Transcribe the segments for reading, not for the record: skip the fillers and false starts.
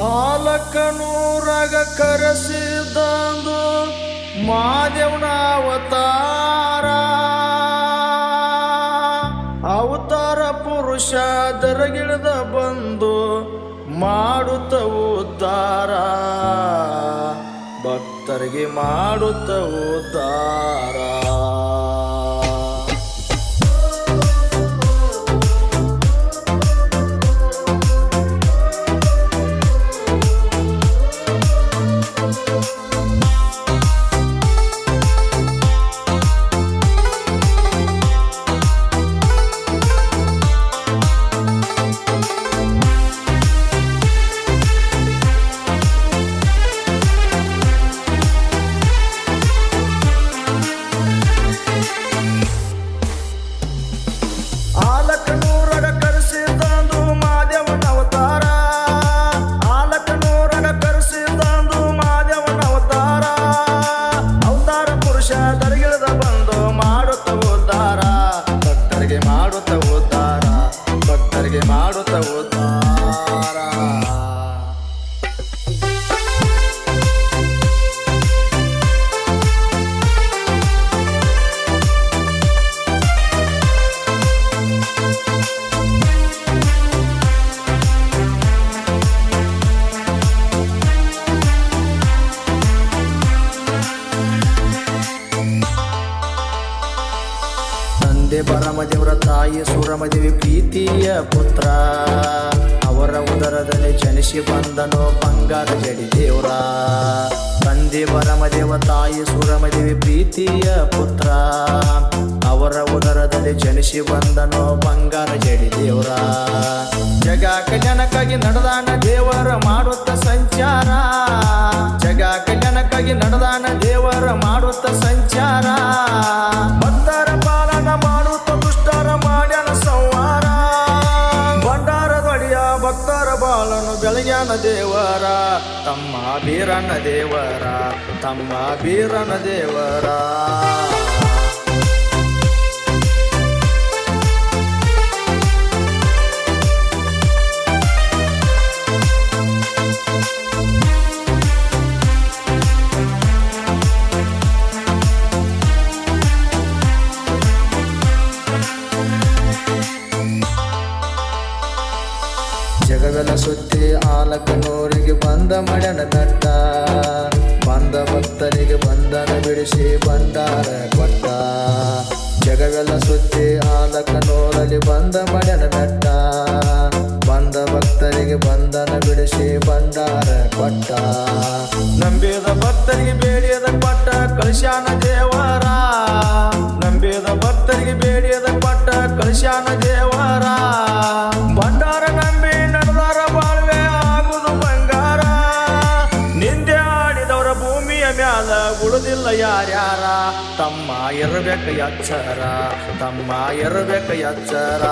ಆಲಕನೂರಾಗ ಕರೆಸಿದಂದು ಮಾದೇವನ ಅವತಾರ ಅವತಾರ ಪುರುಷ ದರಗಿಳಿದ ಬಂದು ಮಾಡುತ್ತ ಉದ್ಧಾರ ಭಕ್ತರಿಗೆ ಮಾಡುತ್ತ ಉದ್ಧಾರ. ಆಲಕನೂರಾಗ ಕರೆಸಿದಂದು ಮಾದೇವನ ಅವತಾರ ಆಲಕನೂರಾಗ ಕರೆಸಿದಂದು ಮಾದೇವನ ಅವತಾರ ಅವತಾರ ಪುರುಷ ದರಗಿಳಿದ ಬಂದು ಮಾಡುತ್ತ ಉದ್ಧಾರ ಭಕ್ತರಿಗೆ ಮಾಡುತ್ತ ಉದ್ಧಾರ ಭಕ್ತರಿಗೆ ಮಾಡುತ್ತ ಉದ್ಧಾರ. ತಂದೆ ಪರಮದೇವರ ತಾಯಿ ಸುರಮದೇವಿ ಪ್ರೀತಿಯ ಪುತ್ರ ಅವರ ಉದರದಲ್ಲಿ ಜನಿಸಿ ಬಂದನು ಬಂಗಾರ ಜಡಿ ದೇವ್ರ. ತಂದೆ ಪರಮದೇವ ತಾಯಿ ಸುರಮದೇವಿ ಪ್ರೀತಿಯ ಪುತ್ರ ಅವರ ಉದರದಲ್ಲಿ ಜನಿಸಿ ಬಂದನು ಬಂಗಾರ ಜಡಿ ದೇವ್ರ. ಜಗ ಕಲ್ಯಾಣಕ್ಕಾಗಿ ನಡೆದಾನ ದೇವರ ಮಾಡುತ್ತ ಸಂಚಾರ ಜಗ ಕಲ್ಯಾಣಕ್ಕಾಗಿ ನಡೆದಾನ ದೇವರ ಮಾಡುತ್ತ ಸಂಚಾರ. ಭಕ್ತರ ಪಾಲನ ಮಾಡುತ್ತ ದುಷ್ಟರ ಮಾಡ್ಯಾನ ಸಂಹಾರ ಭಂಡಾರದೊಡೆಯ ಭಕ್ತರ ಬಾಳನು ಬೆಳಗ್ಯಾನ ದೇವರ ತಮ್ಮ ಬೀರನ ದೇವರ ತಮ್ಮ ಬೀರನ ದೇವರ. ಜಗವೆಲ್ಲ ಸುತ್ತಿ ಆಲಕನೂರಿಗೆ ಬಂದ ಮಡನ ಕಟ್ಟ ಬಂದ ಭಕ್ತರಿಗೆ ಬಂಧನ ಬಿಡಿಸಿ ಭಂಡಾರ ಕೊಟ್ಟ. ಜಗವೆಲ್ಲ ಸುತ್ತಿ ಆಲಕನೂರಲ್ಲಿ ಬಂದ ಮಡನ ಬೆಟ್ಟ ಬಂದ ಭಕ್ತರಿಗೆ ಬಂಧನ ಬಿಡಿಸಿ ಭಂಡಾರ ಕೊಟ್ಟ. ನಂಬಿದ ಭಕ್ತರಿಗೆ ಬೇಡಿಯದ ಕೊಟ್ಟ ಕಳಶಾನ ದೇವರ ನಂಬಿದ ಭಕ್ತರಿಗೆ ಬೇಡಿಯದ ಕೊಟ್ಟ ಕಳಶಾನ ದೇವರ. ಭಂಡಾರ ನಂಬಿ ನಡೆದಾರ ಬಾಳ್ವೆ ಆಗುದು ಬಂಗಾರ ನಿಂದೆ ಆಡಿದವರ ಭೂಮಿಯ ಮ್ಯಾಲ ಉಳಿದಿಲ್ಲ ಯಾರ್ಯಾರ ತಮ್ಮ ಇರಬೇಕ ಎಚ್ಚರ ತಮ್ಮ ಇರಬೇಕ ಎಚ್ಚರ.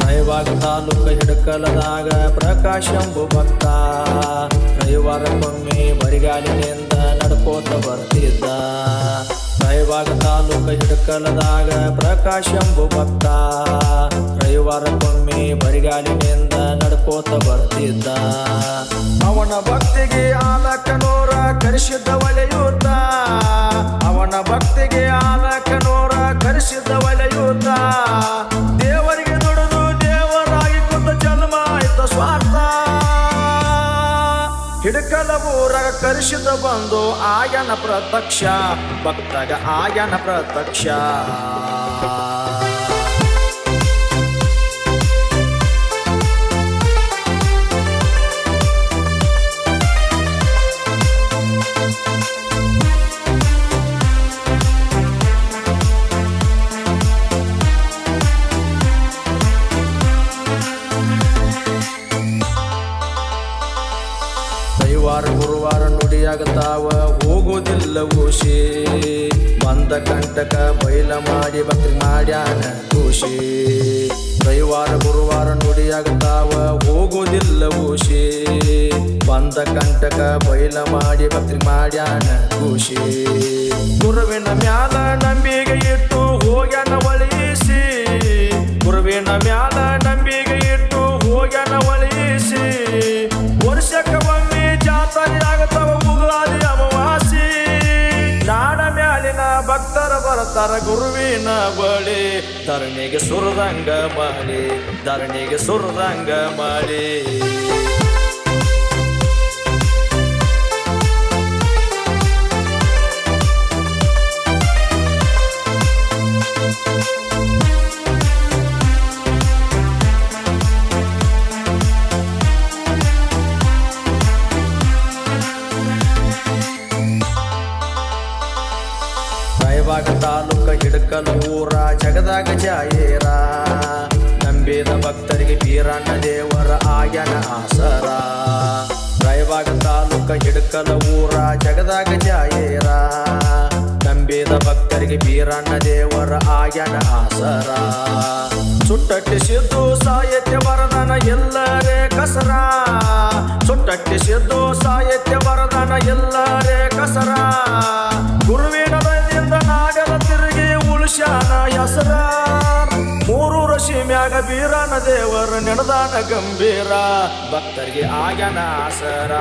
ರಾಯಬಾಗ ತಾಲೂಕ ಹಿಡಕಲದಾಗ ಪ್ರಕಾಶಂಬು ಭಕ್ತ ರವಿವಾರಕ್ಕೊಮ್ಮೆ ಬರಿಗಾಲಿನಿಂದ ನಡ್ಕೋತ ಬರ್ತಿದ್ದ. ರಾಯಬಾಗ ತಾಲೂಕ ಹಿಡಕಲದಾಗ ಪ್ರಕಾಶಂಬು ಭಕ್ತ ರವಿವಾರಕ್ಕೊಮ್ಮೆ ಬರಿಗಾಲಿನಿಂದ ನಡ್ಕೋತ ಬರ್ತಿದ್ದ. ಅವನ ಭಕ್ತಿಗೆ ಆಲಕನೂರ ಕರೆಸಿದ್ದ ಒಲೆಯೂತ ಅವನ ಭಕ್ತಿಗೆ ಆಲಕನೂರ ಕರೆಸಿದ್ದ ಒಲೆಯೂತ. ದೇವರಿಗೆ ದುಡಿದು ದೇವರಾಗಿ ಕುಂತ ಜನ್ಮ ಆಯ್ತ ಸ್ವಾರ್ಥ ಹಿಡಕಲ ಊರಾಗ ಕರೆಸಿದ ಬಂದು ಆಯನ ಪ್ರತ್ಯಕ್ಷ ಭಕ್ತಗ ಆಯನ ಪ್ರತ್ಯಕ್ಷ. ರವಿವಾರ ಗುರುವಾರ ನುಡಿಯಾಗತಾವ ಹೋಗೋದಿಲ್ಲ ಓಶಿ ಬಂದ ಕಂಟಕ ಬೈಲ ಮಾಡಿ ಭಕ್ತಿ ಮಾಡ್ಯಾನ ಖುಷಿ ರವಿವಾರ ಗುರುವಾರ ನುಡಿಯಾಗತಾವ ಹೋಗೋದಿಲ್ಲ ಖುಷಿ ಬಂದ ಕಂಟಕ ಬೈಲ ಮಾಡಿ ಭಕ್ತಿ ಮಾಡ್ಯಾನ ಖುಷಿ ಗುರುವಿನ ಮ್ಯಾಲ ನಂಬಿಕೆ ಇಟ್ಟು ಹೋಗ್ಯಾನ ಒಳಿಸಿ ಗುರುವಿನ ಮ್ಯಾಲ ನಂಬಿಕೆ ಇಟ್ಟು ಹೋಗ್ಯಾನ ಒಳಿಸಿ ವರ್ಷಕ್ಕೆ ಒಮ್ಮೆ ಜಾತ್ರೆ ಆಗತಾವ ಉಗಾದಿ ಅಮಾವಾಸಿ ನಾಡ ಮ್ಯಾಲಿನ ಭಕ್ತರ ಬರ್ತಾರ ಗುರುವಿನ ಬಳಿ ಧರಣಿಗೆ ಸುರದಂಗ ಮಾಡಿ ಧರಣಿಗೆ ಸುರದಂಗ ಮಾಡಿ ರಾಯಬಾಗ ತಾಲೂಕ ಹಿಡಕಲ ಊರ ಜಗದಾಗ ಜಾಯೇರ ನಂಬಿದ ಭಕ್ತರಿಗೆ ಬೀರಣ್ಣ ದೇವರ ಆಯನ ಆಸರ ರಾಯಬಾಗ ತಾಲೂಕ ಹಿಡಕಲ ಊರ ಜಗದಾಗ ಜಾಯೇರ ನಂಬಿದ ಭಕ್ತರಿಗೆ ಬೀರಣ್ಣ ದೇವರ ಆಯನ ಆಸರ ಸುಟ್ಟಟ್ಟಿಸಿದ್ದು ಸಾಹಿತ್ಯ ವರದಾನ ಎಲ್ಲರೇ ಕಸರ ಸುಟ್ಟಟ್ಟಿಸಿದ್ದು ಸಾಹಿತ್ಯ ವರದಾನ ಎಲ್ಲರೇ ಕಸರ ಗುರುವಿನ ದಯದಿಂದ ನಾಗರ ತಿರುಗಿ ಉಳಿಸ್ಯಾನ ಹೆಸರ ಮೂರು ರಶಿ ಮ್ಯಾಗ ಬೀರಣ್ಣ ದೇವರ ನೆನದಾನ ಗಂಭೀರ ಭಕ್ತರಿಗೆ ಆಯನ ಆಸರ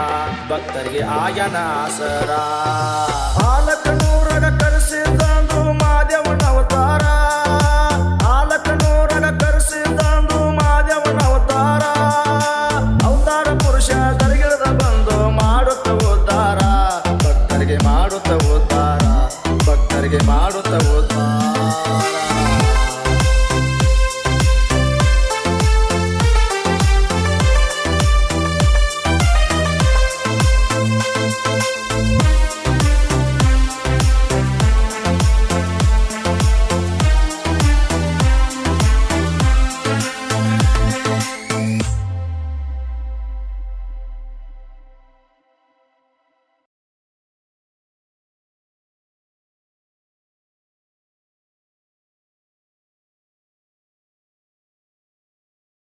ಭಕ್ತರಿಗೆ ಆಯನ ಆಸರ ಆಲಕನೂರಗ ಕರೆಸಿದಂದು ಮಾದೇವನ ಅವತಾರ ಆಲಕನೂರಗ ಕರೆಸಿದಂದು ಮಾದೇವನ ಅವತಾರ ಅವತಾರ ಪುರುಷ ದರಿಗಿಳಿದ ಬಂದು ಮಾಡುತ್ತ ಉದ್ಧಾರ ಭಕ್ತರಿಗೆ ಮಾಡುತ್ತ ಉದ್ಧಾರ ಭಕ್ತರಿಗೆ ಮಾಡುತ್ತ ಉದ್ಧಾರ